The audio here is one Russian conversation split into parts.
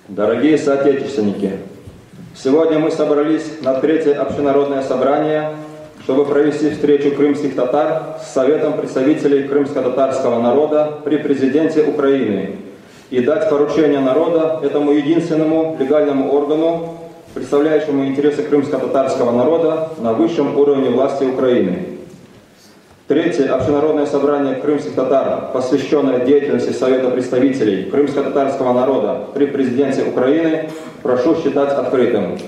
Дорогие соотечественники, сегодня мы собрались на третье общенародное собрание, чтобы провести встречу крымских татар с Советом представителей крымско-татарского народа при президенте Украины и дать поручение народа этому единственному легальному органу, представляющему интересы крымско-татарского народа на высшем уровне власти Украины. Третье общенародное собрание крымских татар, посвященное деятельности Совета представителей крымско-татарского народа при президенте Украины, прошу считать открытым.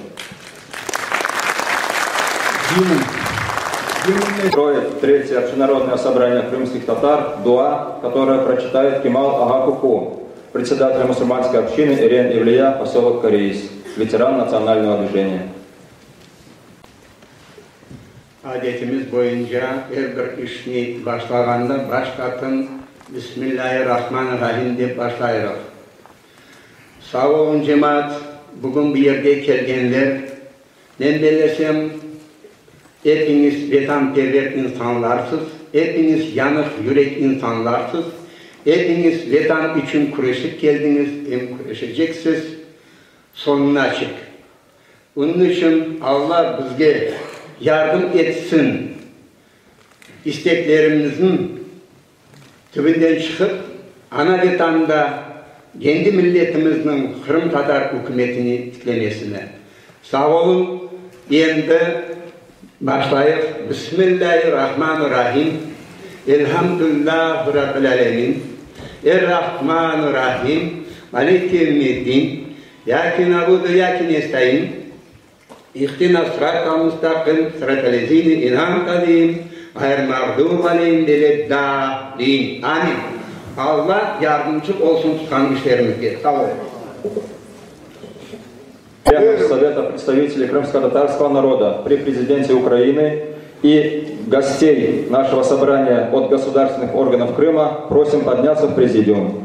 Строит третье общенародное собрание крымских татар дуа, которое прочитает Кемал Ага-Куку, председатель мусульманской общины Ирен Ивлия, поселок Кореис, ветеран национального движения. Adetimiz boyunca her bir işini başlaganda başlatın Bismillahirrahmanirrahim deb başlayırıq. Sağ olun cemaat, bugün bir yerde kelgenler. Ben belesem hepiniz vatanperver insanlarsız, hepiniz yanık yürek insanlarsız, hepiniz vatan için kuruşup geldiniz, hem kuruşacaksınız, sonuna açık. Onun için Allah bizge yardım etsin, isteklerimizin tübünden çıkıp ana vatanda kendi milletimizin Kırım Tatar hükümetini tiklemesine. Sağ olun. Endi başlayıp Bismillahirrahmanirrahim. Elhamdülillahi Rabbil alemin. Errahmanirrahim. Maliki yevmiddin. Yakin abudu yakin nestaîn. İhtina sıratal müstakim sıratellezîne en'amte aleyhim gayr mağdûb aleyhim veleddâllîn. Amin. Allah yardımcı olsun tutkan işlerimizde. Sağ olun. Членов Совета представителей крымско-татарского народа при президенте Украины и гостей нашего собрания от государственных органов Крыма просим подняться в президиум.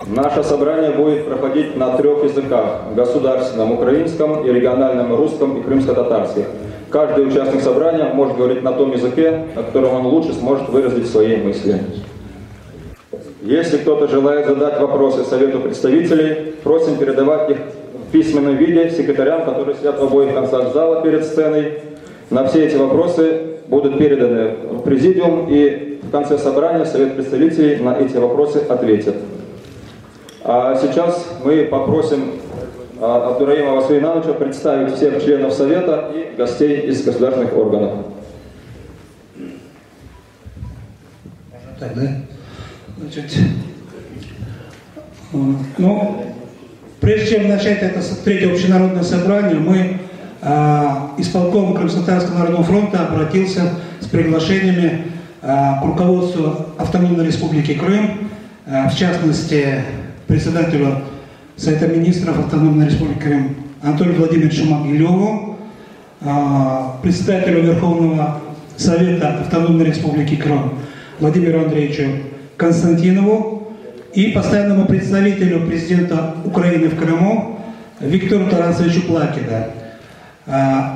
Наше собрание будет проходить на 3 языках – государственном, украинском и региональном русском и крымско-татарских. Каждый участник собрания может говорить на том языке, на котором он лучше сможет выразить свои мысли. Если кто-то желает задать вопросы Совету представителей, просим передавать их в письменном виде секретарям, которые сидят в обоих концах зала перед сценой. На все эти вопросы будут переданы в президиум, и в конце собрания Совет представителей на эти вопросы ответит. А сейчас мы попросим Абдураимова Сулеймановича представить всех членов Совета и гостей из государственных органов. Так, да? Значит, прежде чем начать это третье общенародное собрание, мы исполком Крымско-Татарского народного фронта обратился с приглашениями к руководству Автономной Республики Крым, в частности, председателю Совета министров Автономной Республики Крым Анатолию Владимировичу Могилеву, председателю Верховного Совета Автономной Республики Крым Владимиру Андреевичу Константинову и постоянному представителю президента Украины в Крыму Виктору Тарасовичу Плакида.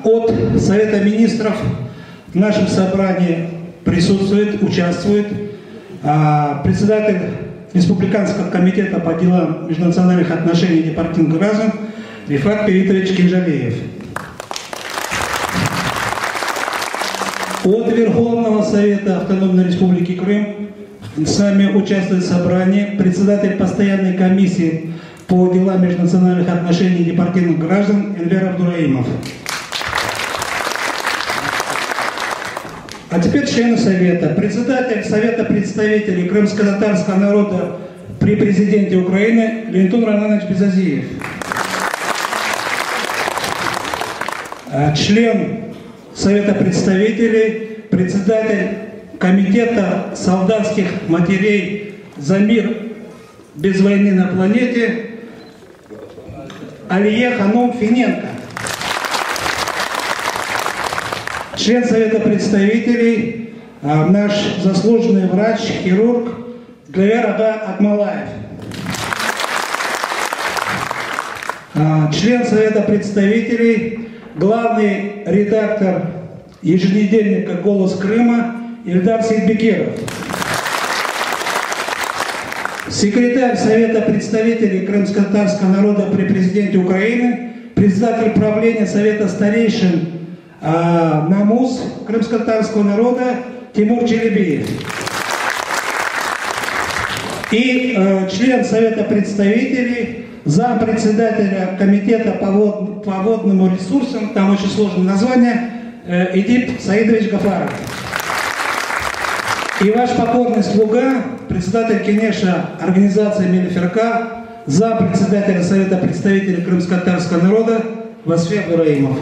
От Совета министров в нашем собрании присутствует, участвует председатель Республиканского комитета по делам межнациональных отношений и непартийных граждан Рифат Певитович Кинжалеев. От Верховного Совета Автономной Республики Крым с нами участвует в собрании председатель постоянной комиссии по делам межнациональных отношений и непартийных граждан Энвер Абдураимов. А теперь члены Совета. Председатель Совета представителей крымско-татарского народа при президенте Украины Леонтун Романович Безазиев. Член Совета представителей, председатель Комитета солдатских матерей за мир без войны на планете Алия Ханум Финенко. Член Совета представителей, наш заслуженный врач, хирург Главер Ага Акмалаев. Член Совета представителей, главный редактор еженедельника «Голос Крыма» Ильдар Сейдбекиров. Секретарь Совета представителей крымско-татарского народа при президенте Украины, председатель правления Совета старейшин НАМУС крымско-татарского народа Тимур Челебиев. И член Совета представителей, зампредседателя комитета по водным ресурсам, там очень сложное название, Эдип Саидович Гафаров. И ваш покорный слуга, председатель Кенеша организации Мелиферка, зампредседателя Совета представителей крымско-татарского народа Васфе Абдураимов.